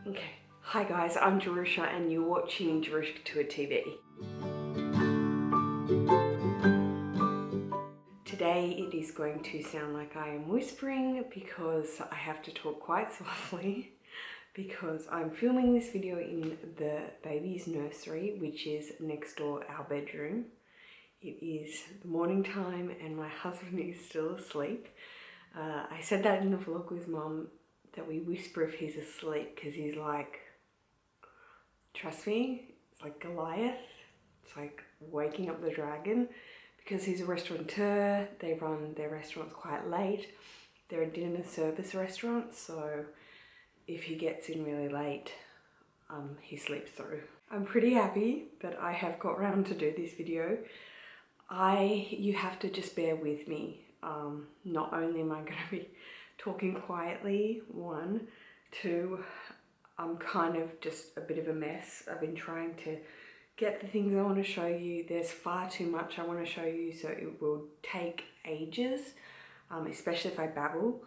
Okay, hi guys, I'm Jerusha and you're watching Jerusha COUTURE TV. Today it is going to sound like I am whispering because I have to talk quite softly because I'm filming this video in the baby's nursery, which is next door our bedroom. It is the morning time and my husband is still asleep. I said that in the vlog with Mum, that we whisper if he's asleep because he's like, trust me, it's like Goliath. It's like waking up the dragon because he's a restaurateur. They run their restaurants quite late. They're a dinner service restaurant, so if he gets in really late, he sleeps through. I'm pretty happy that I have got round to do this video. You have to just bear with me. Not only am I going to be talking quietly, one, two, I'm kind of just a bit of a mess. I've been trying to get the things I want to show you. There's far too much I want to show you, so it will take ages, especially if I babble.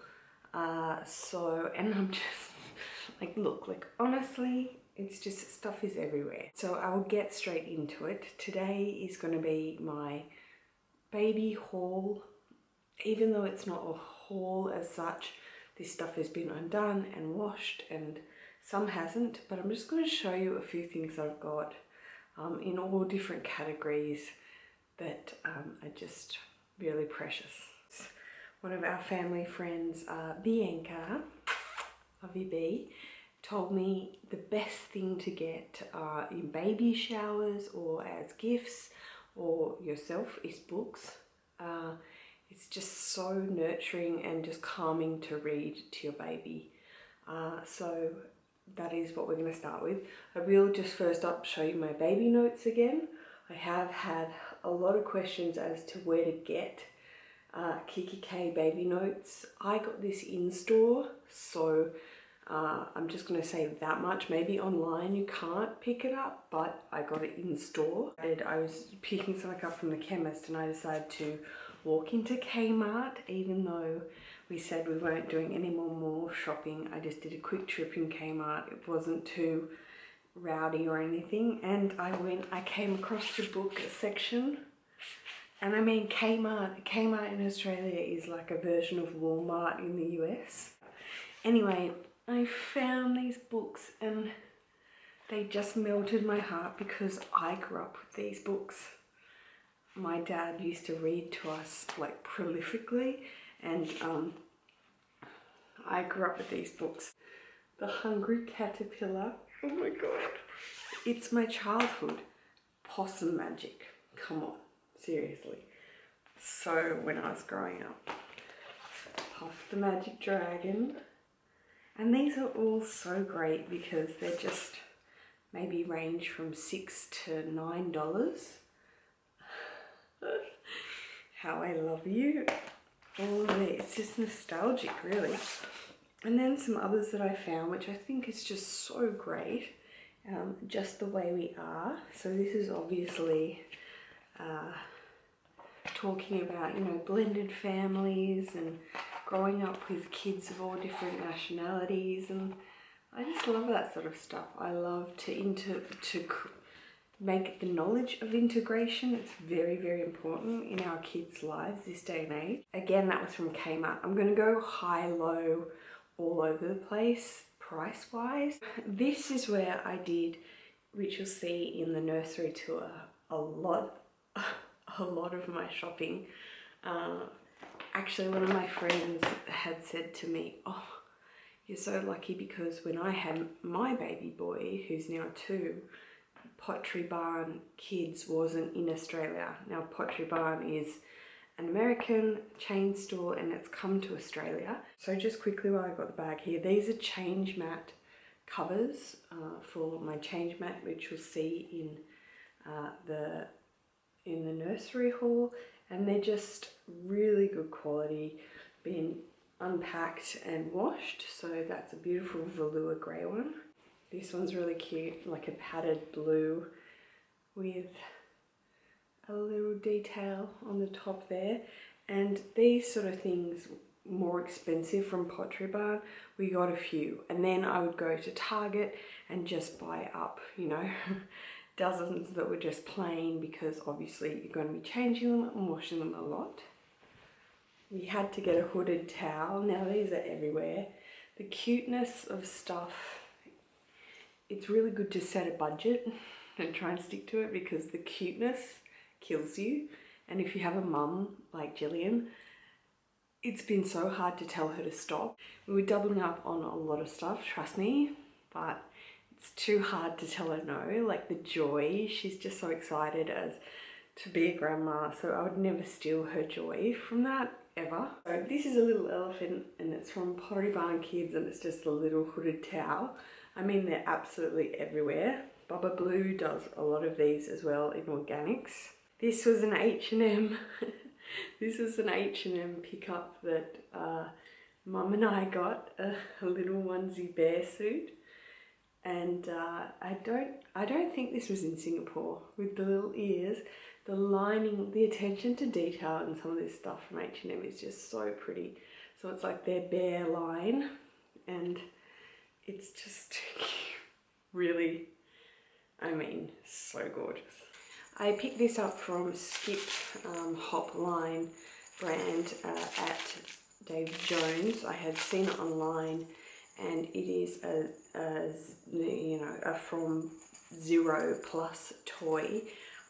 And I'm just like, look, like honestly, it's just stuff is everywhere. So I will get straight into it. Today is going to be my baby haul. Even though it's not a haul as such, this stuff has been undone and washed and some hasn't, but I'm just going to show you a few things I've got in all different categories that are just really precious. One of our family friends, Bianca, love you B, told me the best thing to get in baby showers or as gifts or yourself is books. It's just so nurturing and just calming to read to your baby. So that is what we're going to start with. I will just first up show you my baby notes again. I have had a lot of questions as to where to get Kikki K Baby notes. I got this in store, so I'm just going to say that much. Maybe online you can't pick it up, but I got it in store. I was picking something up from the chemist and I decided to walk into Kmart, even though we said we weren't doing any more shopping. I just did a quick trip in Kmart. It wasn't too rowdy or anything, and I came across the book section, and I mean Kmart in Australia is like a version of Walmart in the US. Anyway, I found these books and they just melted my heart because I grew up with these books. My dad used to read to us like prolifically, and I grew up with these books. The Hungry Caterpillar, oh my god, it's my childhood. Possum Magic, come on, seriously. So when I was growing up, Puff the Magic Dragon, and these are all so great because they're just maybe range from $6 to $9. How I Love You. Oh, it's just nostalgic, really. And then some others that I found, which I think is just so great. Just the Way We Are. So this is obviously talking about, you know, blended families and growing up with kids of all different nationalities, and I just love that sort of stuff. I love to make the knowledge of integration. It's very, very important in our kids' lives this day and age. Again, that was from Kmart. I'm going to go high, low, all over the place, price-wise. This is where I did, which you'll see in the nursery tour, a lot of my shopping. Actually, one of my friends had said to me, oh, you're so lucky because when I had my baby boy, who's now 2, Pottery Barn Kids wasn't in Australia. Now Pottery Barn is an American chain store and it's come to Australia. So just quickly while I got the bag here, these are change mat covers for my change mat, which you'll see in the nursery haul, and they're just really good quality, been unpacked and washed. So that's a beautiful velour grey one. This one's really cute, like a padded blue with a little detail on the top there. And these sort of things more expensive from Pottery Barn, we got a few. And then I would go to Target and just buy up, you know, dozens that were just plain, because obviously you're going to be changing them and washing them a lot. We had to get a hooded towel. Now these are everywhere. The cuteness of stuff, it's really good to set a budget and try and stick to it, because the cuteness kills you. And if you have a mum like Jillian, it's been so hard to tell her to stop. We were doubling up on a lot of stuff, trust me, but it's too hard to tell her no. Like the joy, she's just so excited as to be a grandma, so I would never steal her joy from that, ever. So this is a little elephant, and it's from Pottery Barn Kids, and it's just a little hooded towel. I mean, they're absolutely everywhere. Bubba Blue does a lot of these as well in organics. This was an H&M. This was an H&M pickup that Mum and I got, a little onesie bear suit. And I don't think this was in Singapore, with the little ears. The lining, the attention to detail in some of this stuff from H&M is just so pretty. So it's like their bear line, and it's just really, I mean, so gorgeous. I picked this up from Skip Hopline brand at David Jones. I had seen it online, and it is a from Zero Plus toy.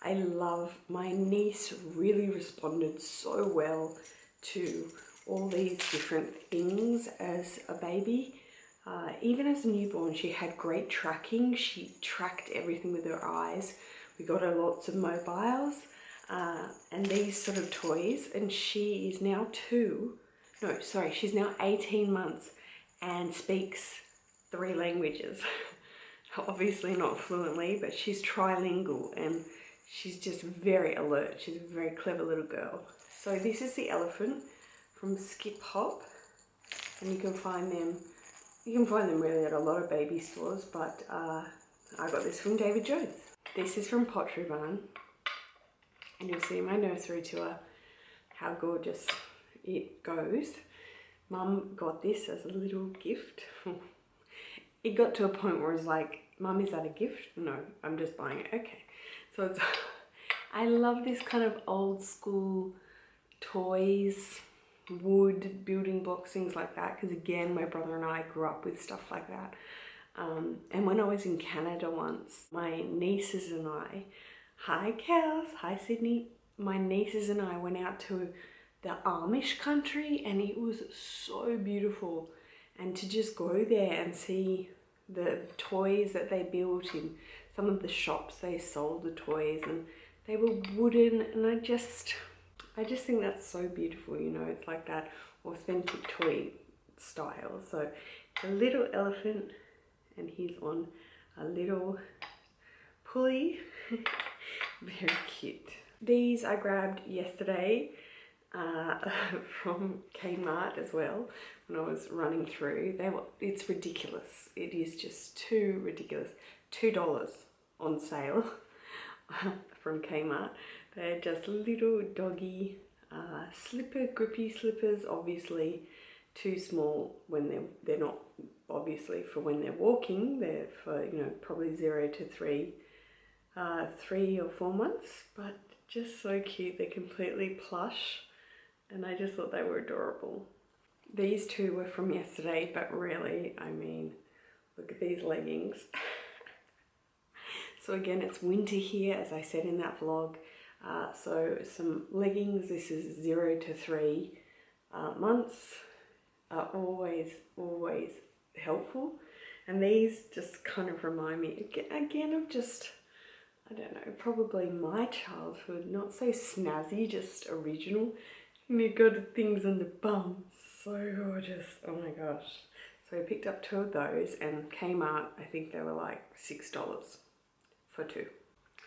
I love, my niece really responded so well to all these different things as a baby. Even as a newborn, she had great tracking. She tracked everything with her eyes. We got her lots of mobiles and these sort of toys, and she is now she's now 18 months and speaks 3 languages. Obviously not fluently, but she's trilingual, and she's just very alert. She's a very clever little girl. So this is the elephant from Skip Hop, and you can find them really at a lot of baby stores, but I got this from David Jones. This is from Pottery Barn, and you'll see in my nursery tour how gorgeous it goes. Mum got this as a little gift. It got to a point where it's like, Mum, is that a gift? No, I'm just buying it. Okay. So it's, I love this kind of old school toys, wood, building blocks, things like that, because again, my brother and I grew up with stuff like that. And when I was in Canada once, my nieces and I, hi cows, hi Sydney, my nieces and I went out to the Amish country, and it was so beautiful. And to just go there and see the toys that they built in some of the shops, they sold the toys, and they were wooden, and I just think that's so beautiful, you know. It's like that authentic toy style. So it's a little elephant, and he's on a little pulley. Very cute. These I grabbed yesterday from Kmart as well when I was running through. It's ridiculous. It is just too ridiculous. $2 on sale from Kmart. They're just little doggy grippy slippers, obviously too small when they're not obviously for when they're walking. They're for, you know, probably 0 to 3 or 4 months, but just so cute. They're completely plush, and I just thought they were adorable. These two were from yesterday, but really, I mean, look at these leggings. So again, it's winter here, as I said in that vlog. So some leggings. This is 0 to 3 months. Are always helpful. And these just kind of remind me again of just, I don't know, probably my childhood. Not so snazzy, just original. And you've got things on the bum. So gorgeous. Oh my gosh. So I picked up 2 of those, and Kmart, I think they were like $6 for 2.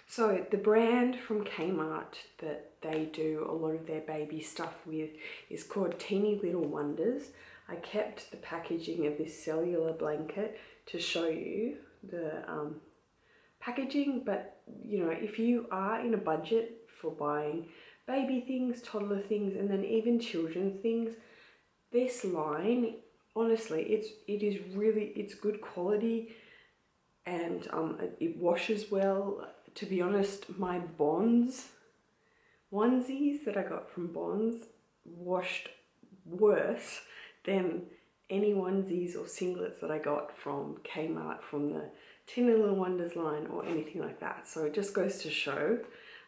So the brand from Kmart that they do a lot of their baby stuff with is called Tinny Little Wonders. I kept the packaging of this Cellular blanket to show you the packaging, but you know, if you are in a budget for buying baby things, toddler things, and then even children's things, this line, honestly, it's good quality, and it washes well. To be honest, my Bonds onesies that I got from Bonds washed worse than any onesies or singlets that I got from Kmart, from the Tinny Little Wonders line or anything like that. So it just goes to show,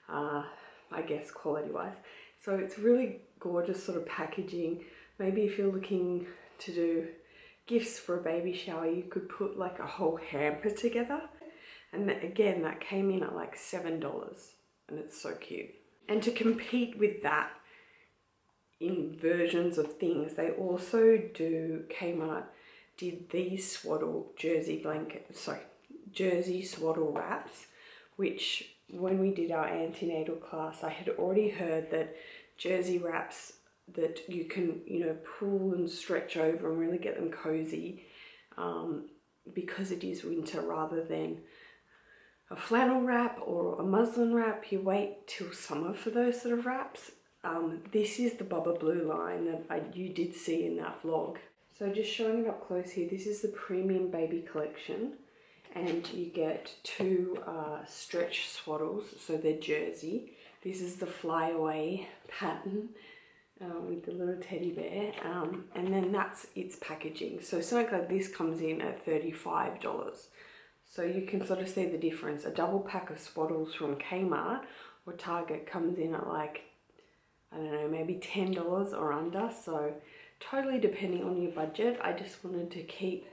I guess, quality wise. So it's really gorgeous sort of packaging. Maybe if you're looking to do gifts for a baby shower, you could put like a whole hamper together. And again, that came in at like $7, and it's so cute. And to compete with that in versions of things, they also do, Kmart did these swaddle jersey swaddle wraps, which when we did our antenatal class, I had already heard that jersey wraps that you can, you know, pull and stretch over and really get them cozy, because it is winter, rather than a flannel wrap or a muslin wrap. You wait till summer for those sort of wraps. This is the Bubba Blue line that you did see in that vlog. So just showing it up close here, this is the premium baby collection, and you get 2 stretch swaddles, so they're jersey. This is the flyaway pattern with the little teddy bear, and then that's its packaging. So something like this comes in at $35. So you can sort of see the difference. A double pack of swaddles from Kmart or Target comes in at like, I don't know, maybe $10 or under. So totally depending on your budget. I just wanted to keep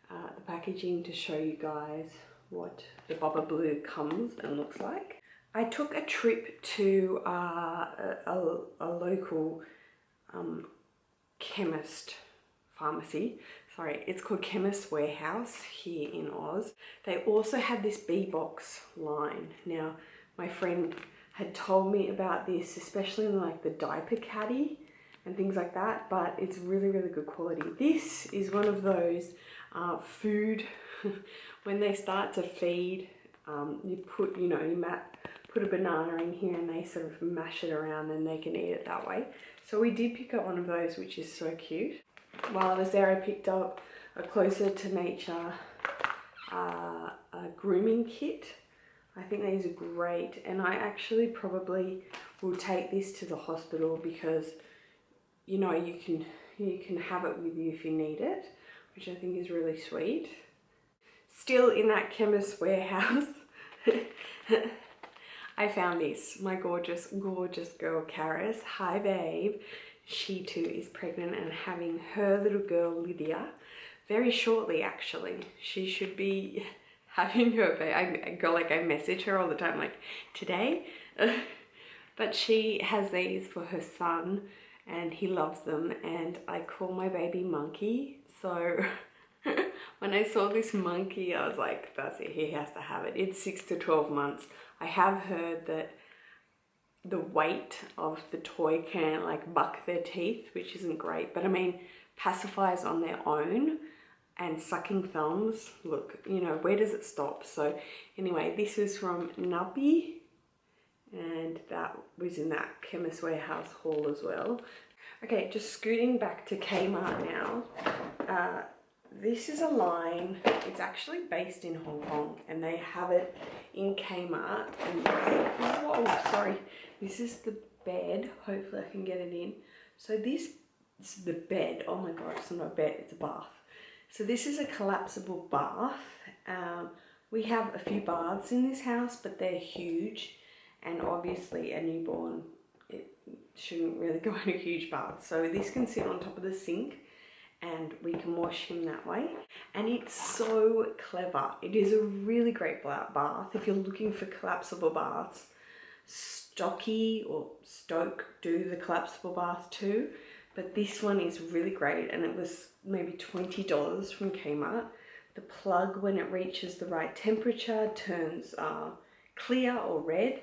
the packaging to show you guys what the Bubba Blue comes and looks like. I took a trip to a local chemist pharmacy. Sorry, it's called Chemist Warehouse here in Oz. They also had this B.Box line. Now, my friend had told me about this, especially in like the diaper caddy and things like that, but it's really, really good quality. This is one of those food, when they start to feed, you put, you know, put a banana in here and they sort of mash it around and they can eat it that way. So we did pick up one of those, which is so cute. While I was there, I picked up a Closer to Nature a Grooming Kit. I think these are great, and I actually probably will take this to the hospital because, you know, you can have it with you if you need it, which I think is really sweet. Still in that Chemist Warehouse, I found this. My gorgeous, gorgeous girl, Karis. Hi, babe. She too is pregnant and having her little girl, Lydia, very shortly actually. She should be having her baby. I message her all the time, like, today? But she has these for her son and he loves them, and I call my baby Monkey. So when I saw this monkey, I was like, that's it, he has to have it. It's 6 to 12 months. I have heard that the weight of the toy can like buck their teeth, which isn't great, but I mean, pacifiers on their own and sucking thumbs, look, you know, where does it stop? So anyway, this is from Nuby, and that was in that Chemist Warehouse haul as well. Okay, just scooting back to Kmart now. This is a line, it's actually based in Hong Kong, and they have it in Kmart. And whoa, sorry. This is the bed. Hopefully I can get it in. So this is the bed. Oh my God, it's not a bed, it's a bath. So this is a collapsible bath. We have a few baths in this house, but they're huge. And obviously a newborn, it shouldn't really go in a huge bath. So this can sit on top of the sink and we can wash him that way. And it's so clever. It is a really great bath. If you're looking for collapsible baths, Stocky or Stoke do the collapsible bath too. But this one is really great, and it was maybe $20 from Kmart. The plug, when it reaches the right temperature, turns clear or red,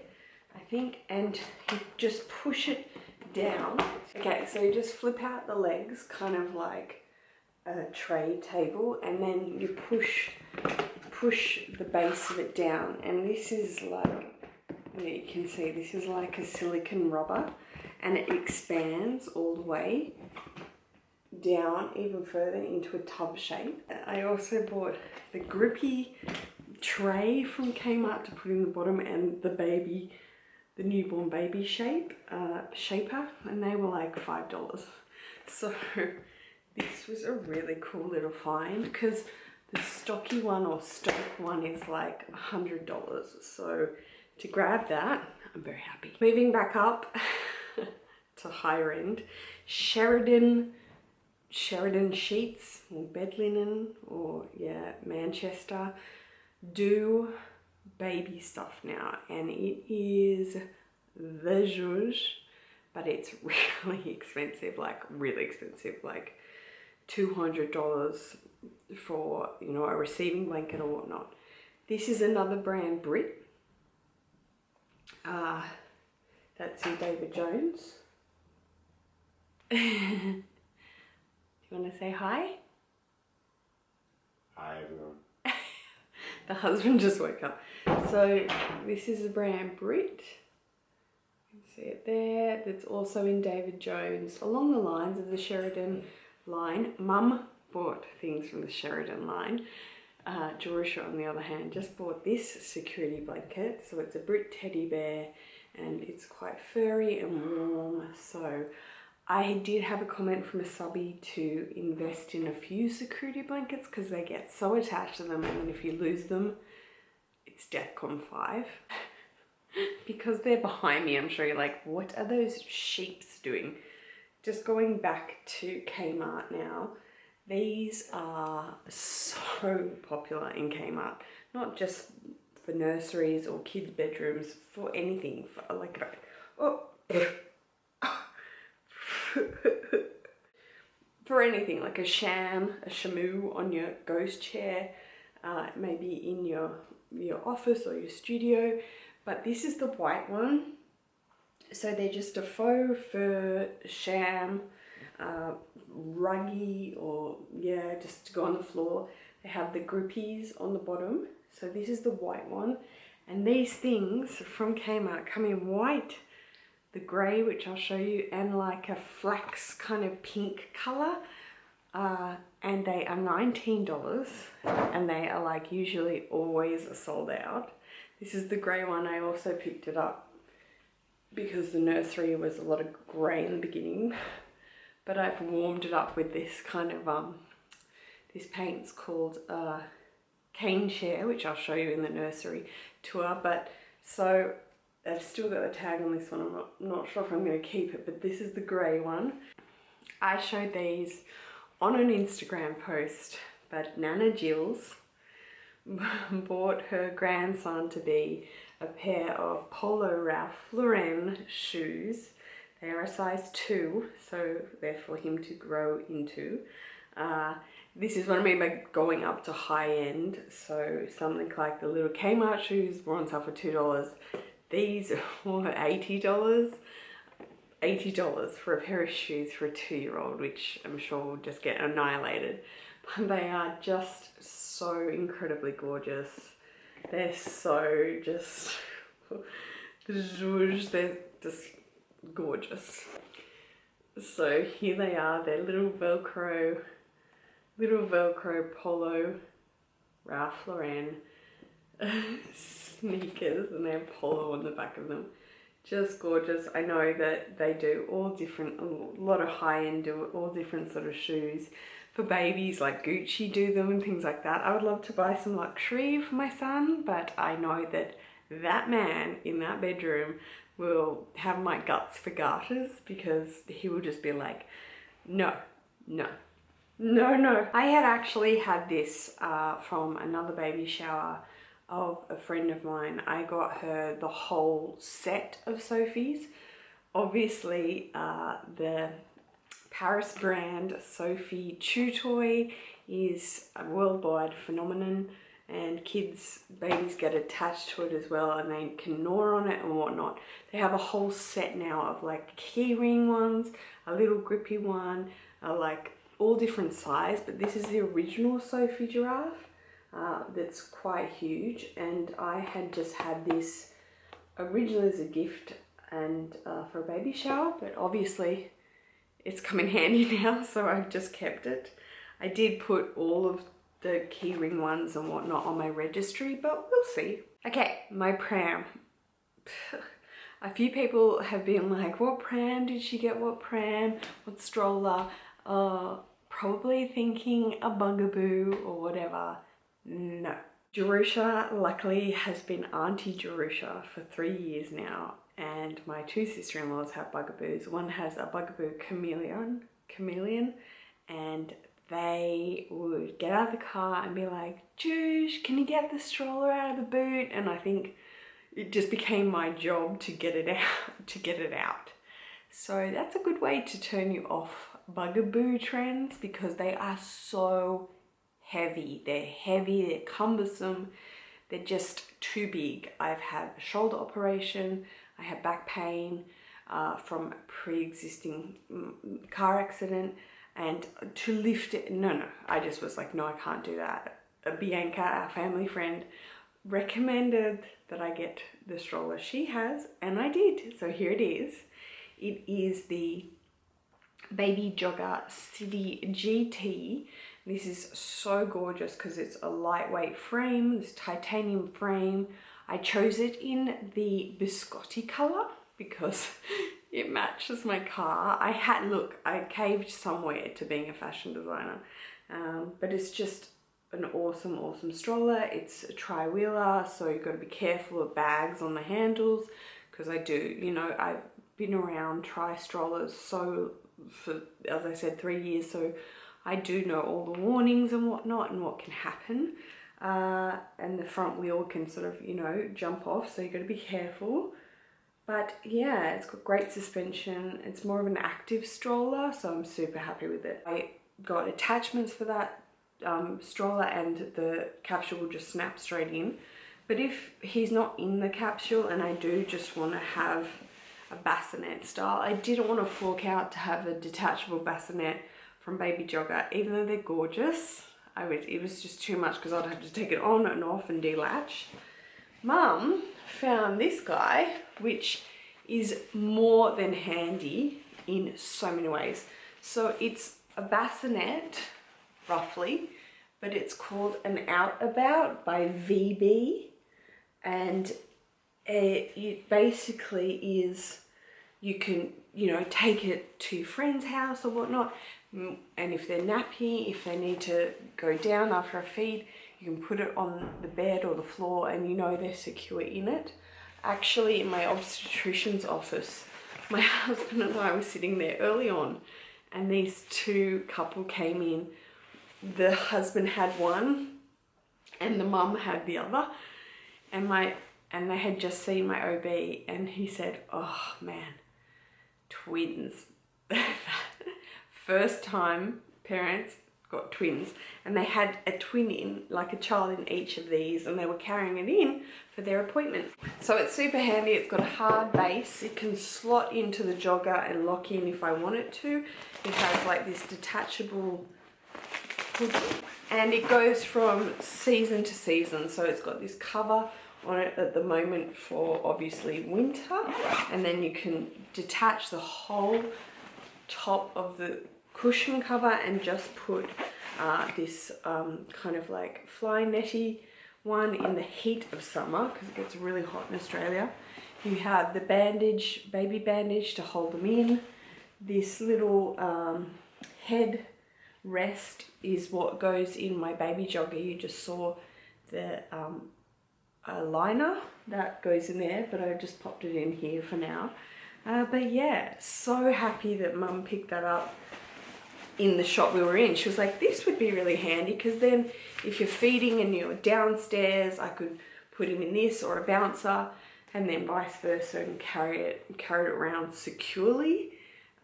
I think, and you just push it down. Okay, so you just flip out the legs, kind of like a tray table, and then you push the base of it down. And this is like, you can see, this is like a silicone rubber, and it expands all the way. down even further into a tub shape. I also bought the grippy tray from Kmart to put in the bottom, and the newborn baby shaper, and they were like $5. So this was a really cool little find, because the stocky one or stock one is like $100. So to grab that, I'm very happy. Moving back up to higher end, Sheridan sheets or bed linen, or yeah, Manchester do baby stuff now, and it is the zhuzh, but it's really expensive, like really expensive, like $200 for, you know, a receiving blanket or whatnot. This is another brand, Britt. That's in David Jones. Do you want to say hi? Hi everyone. The husband just woke up. So this is the brand Britt. You can see it there. That's also in David Jones, along the lines of the Sheridan line. Mum bought things from the Sheridan line. Jerusha, on the other hand, just bought this security blanket. So it's a Britt teddy bear, and it's quite furry and warm. So I did have a comment from a subby to invest in a few security blankets, because they get so attached to them, and then if you lose them, it's DEFCON 5. Because they're behind me, I'm sure you're like, what are those sheeps doing? Just going back to Kmart now. These are so popular in Kmart, not just for nurseries or kids' bedrooms, for anything, for like, for anything, like a sham, a shamu on your ghost chair, maybe in your office or your studio. But this is the white one. So they're just a faux fur sham, ruggy, or yeah, just to go on the floor. They have the grippies on the bottom. So this is the white one. And these things from Kmart come in white, the grey, which I'll show you, and like a flax kind of pink colour. And they are $19, and they are like usually always sold out. This is the grey one. I also picked it up because the nursery was a lot of grey in the beginning, but I've warmed it up with this kind of this paint's called cane share, which I'll show you in the nursery tour. But so I've still got the tag on this one. I'm not sure if I'm going to keep it, but this is the grey one. I showed these on an Instagram post, but Nana Jills bought her grandson to be a pair of Polo Ralph Lauren shoes. They are a size 2, so they're for him to grow into. This is what I mean by going up to high end. So something like the little Kmart shoes were on sale for $2. These were $80. $80 for a pair of shoes for a 2-year-old, which I'm sure will just get annihilated. But they are just so incredibly gorgeous. They're so just, they're just gorgeous. So here they are, they're little Velcro Polo Ralph Lauren sneakers, and they have polo on the back of them. Just gorgeous. I know that they do all different, a lot of high-end, do all different sort of shoes for babies, like Gucci do them and things like that. I would love to buy some luxury for my son, but I know that that man in that bedroom will have my guts for garters, because he will just be like, no, no, no, no. I had actually had this from another baby shower of a friend of mine. I got her the whole set of Sophie's. Obviously, the Paris brand Sophie Chew Toy is a worldwide phenomenon, and babies get attached to it as well, and they can gnaw on it and whatnot. They have a whole set now of like key ring ones, a little grippy one, like all different size, but this is the original Sophie Giraffe. That's quite huge, and I had just had this originally as a gift and for a baby shower, but obviously it's come in handy now, so I've just kept it. I did put all of the key ring ones and whatnot on my registry, but we'll see. Okay, my pram. A few people have been like, what pram did she get? What pram? What stroller? Probably thinking a bugaboo or whatever. No. Jerusha luckily has been Auntie Jerusha for 3 years now, and my two sister-in-laws have bugaboos. One has a bugaboo chameleon, and they would get out of the car and be like, Jush, can you get the stroller out of the boot? And I think it just became my job to get it out. So that's a good way to turn you off bugaboo trends, because they are so heavy. They're heavy, they're cumbersome, they're just too big. I've had a shoulder operation, I have back pain from a pre-existing car accident, and to lift it, no, I just was like, no, I can't do that. Bianca, our family friend, recommended that I get the stroller she has, and I did. So here it is. It is the Baby Jogger GT. This is so gorgeous because it's a lightweight frame, this titanium frame. I chose it in the Biscotti color because it matches my car. I caved somewhere to being a fashion designer, but it's just an awesome stroller. It's a tri-wheeler, so you've got to be careful of bags on the handles, because I do, you know, I've been around tri-strollers so for, as I said, 3 years, so I do know all the warnings and whatnot and what can happen. And the front wheel can sort of, you know, jump off, so you've got to be careful. But yeah, it's got great suspension. It's more of an active stroller, so I'm super happy with it. I got attachments for that stroller, and the capsule will just snap straight in. But if he's not in the capsule and I do just want to have a bassinet style, I didn't want to fork out to have a detachable bassinet from Baby Jogger, even though they're gorgeous. It was just too much because I'd have to take it on and off and delatch. Mum found this guy, which is more than handy in so many ways. So it's a bassinet, roughly, but it's called an Out About by VB, and it basically is, you can, you know, take it to your friend's house or whatnot, and if they're nappy, if they need to go down after a feed, you can put it on the bed or the floor and you know they're secure in it. Actually, in my obstetrician's office, my husband and I were sitting there early on, and these two couple came in. The husband had one and the mum had the other, and they had just seen my OB, and he said, oh man, twins. First time parents got twins, and they had a twin in, like a child in each of these, and they were carrying it in for their appointment. So it's super handy. It's got a hard base. It can slot into the jogger and lock in if I want it to. It has like this detachable hood, and it goes from season to season. So it's got this cover on it at the moment for obviously winter, and then you can detach the whole top of the cushion cover and just put this kind of like fly netty one in the heat of summer, because it gets really hot in Australia. You have the bandage, baby bandage, to hold them in. This little head rest is what goes in my Baby Jogger. You just saw the liner that goes in there, but I just popped it in here for now. But yeah, so happy that Mum picked that up in the shop we were in. She was like, this would be really handy, because then if you're feeding and you're downstairs, I could put him in this or a bouncer, and then vice versa, and carry it around securely.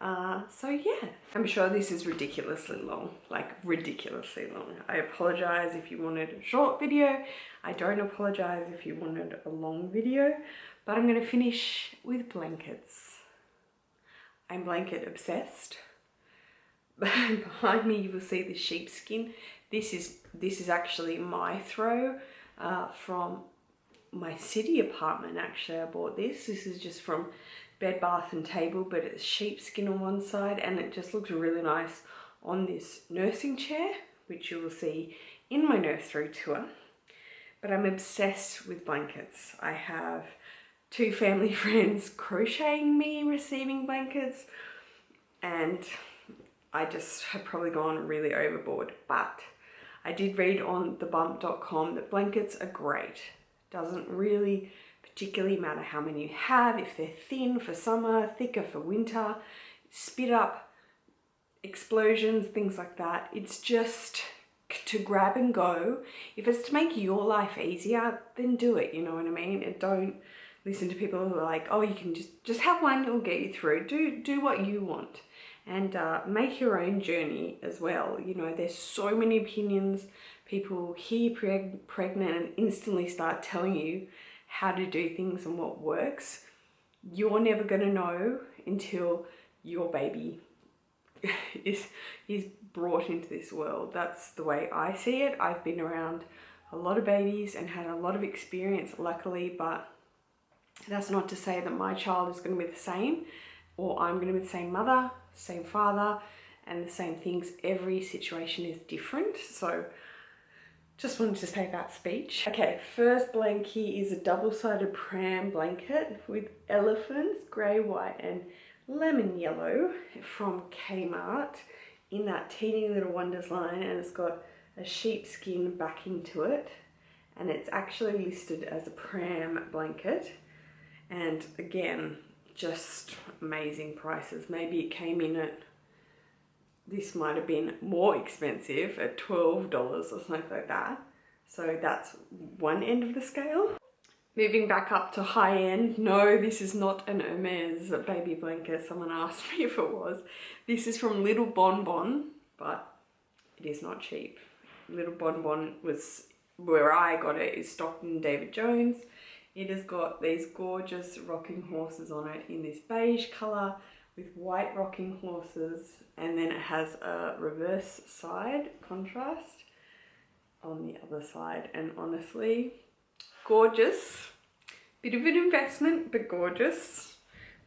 So yeah, I'm sure this is ridiculously long, like ridiculously long. I apologize if you wanted a short video. I don't apologize if you wanted a long video, but I'm going to finish with blankets. I'm blanket obsessed. Behind me you will see the sheepskin. This is actually my throw from my city apartment actually. I bought this. This is just from Bed Bath and Table, but it's sheepskin on one side, and it just looks really nice on this nursing chair, which you will see in my nursery tour. But I'm obsessed with blankets. I have 2 family friends crocheting me, receiving blankets, and I just have probably gone really overboard. But I did read on thebump.com that blankets are great. Doesn't really particularly matter how many you have, if they're thin for summer, thicker for winter, spit up explosions, things like that. It's just to grab and go. If it's to make your life easier, then do it, you know what I mean? And don't listen to people who are like, oh, you can just have one, it'll get you through. Do what you want, and make your own journey as well. You know, there's so many opinions. People hear pregnant and instantly start telling you how to do things and what works. You're never going to know until your baby is brought into this world. That's the way I see it. I've been around a lot of babies and had a lot of experience, luckily, but that's not to say that my child is going to be the same, or I'm going to be the same mother, same father, and the same things. Every situation is different. So just wanted to say that speech. Okay, first blankie is a double-sided pram blanket with elephants, grey, white and lemon yellow from Kmart in that Tinny Little Wonders line, and it's got a sheepskin backing to it, and it's actually listed as a pram blanket. And again, just amazing prices. Maybe it came in at, this might have been more expensive at $12 or something like that. So that's one end of the scale. Moving back up to high end, no, this is not an Hermes baby blanket. Someone asked me if it was. This is from Little Bonbon, but it is not cheap. Little Bonbon was where I got it, is Stockton David Jones. It has got these gorgeous rocking horses on it in this beige colour with white rocking horses, and then it has a reverse side contrast on the other side, and honestly, gorgeous. Bit of an investment, but gorgeous.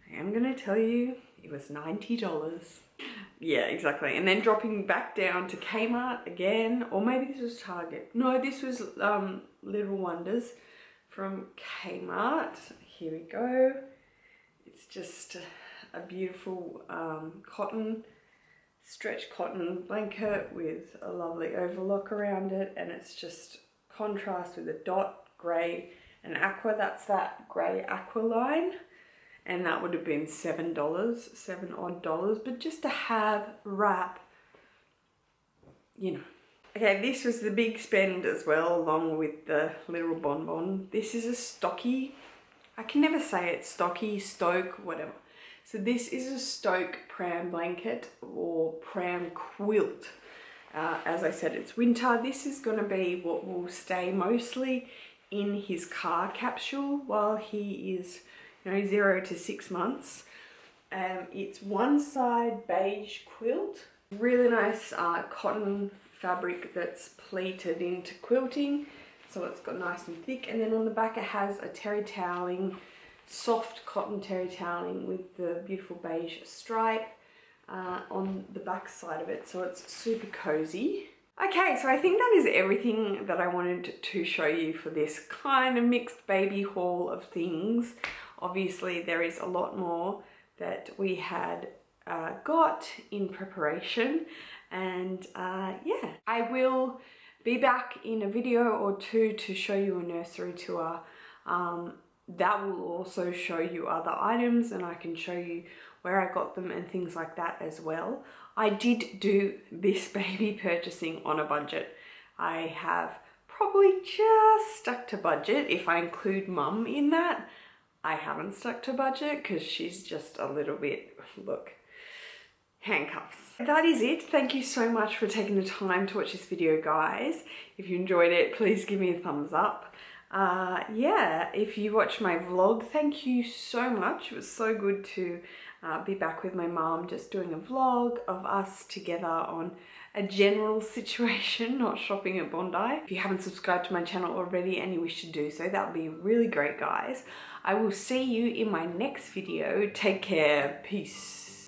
I am gonna tell you, it was $90. Yeah, exactly. And then dropping back down to Kmart again, or maybe this was Target. No, this was Little Wonders from Kmart. Here we go. It's just a beautiful cotton, stretch cotton blanket with a lovely overlock around it, and it's just contrast with a dot, grey and aqua. That's that grey aqua line, and that would have been $7 odd, but just to have wrap, you know. Okay, this was the big spend as well, along with the Little Bonbon. This is a Stocky, I can never say it, Stocky, Stoke, whatever. So this is a Stoke pram blanket or pram quilt. As I said, it's winter. This is going to be what will stay mostly in his car capsule while he is, you know, 0 to 6 months. It's one side beige quilt, really nice cotton fabric that's pleated into quilting, so it's got nice and thick. And then on the back it has a terry toweling, soft cotton terry toweling with the beautiful beige stripe on the back side of it, so it's super cozy. Okay, so I think that is everything that I wanted to show you for this kind of mixed baby haul of things. Obviously there is a lot more that we had got in preparation, and yeah, I will be back in a video or two to show you a nursery tour. That will also show you other items, and I can show you where I got them and things like that as well. I did do this baby purchasing on a budget. I have probably just stuck to budget. If I include mum in that, I haven't stuck to budget because she's just a little bit, look, handcuffs. That is it. Thank you so much for taking the time to watch this video, guys. If you enjoyed it, please give me a thumbs up. yeah, if you watch my vlog, thank you so much. It was so good to be back with my mum, just doing a vlog of us together on a general situation, not shopping at Bondi. If you haven't subscribed to my channel already and you wish to do so, that would be really great, guys. I will see you in my next video. Take care. Peace.